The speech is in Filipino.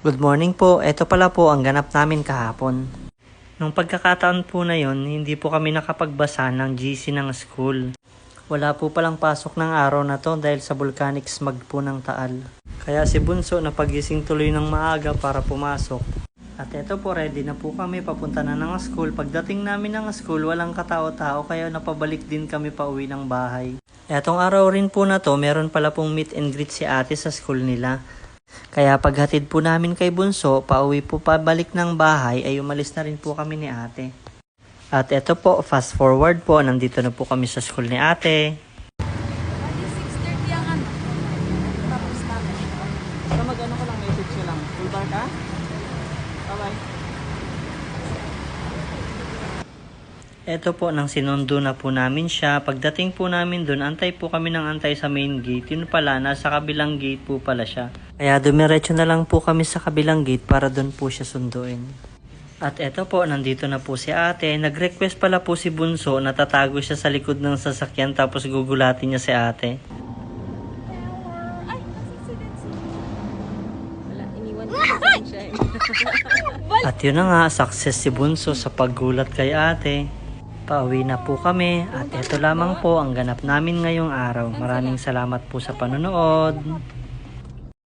Good morning po. Ito pala po ang ganap namin kahapon. Nung pagkakataon po na yon, hindi po kami nakapagbasa ng GC ng school. Wala po palang pasok ng araw na to dahil sa volcanic smog po ng Taal. Kaya si Bunso napagising tuloy ng maaga para pumasok. At eto po, ready na po kami papunta na ng school. Pagdating namin ng school, walang katao-tao kaya napabalik din kami pa uwi ng bahay. Etong araw rin po na to, meron pala pong meet and greet si ate sa school nila. Kaya paghatid po namin kay Bunso, pauwi po pabalik ng bahay ay umalis na rin po kami ni ate. At eto po, fast forward po, nandito na po kami sa school ni ate. Bali, 6:30 ang ano. Tapos namin. Para mag-ano ko lang, message ko lang. Full bar ka? Bye-bye. Eto po, nang sinundo na po namin siya. Pagdating po namin dun, antay po kami ng antay sa main gate. Yun pala, nasa kabilang gate po pala siya. Kaya dumiretso na lang po kami sa kabilang gate para dun po siya sunduin. At eto po, nandito na po si ate. Nag-request pala po si Bunso na tatago siya sa likod ng sasakyan tapos gugulatin niya si ate. Ay, accident. Wala, iniwan ko sa sunshine. At yun na nga, success si Bunso sa paggulat kay ate. Pauwi na po kami at eto lamang po ang ganap namin ngayong araw. Maraming salamat po sa panonood.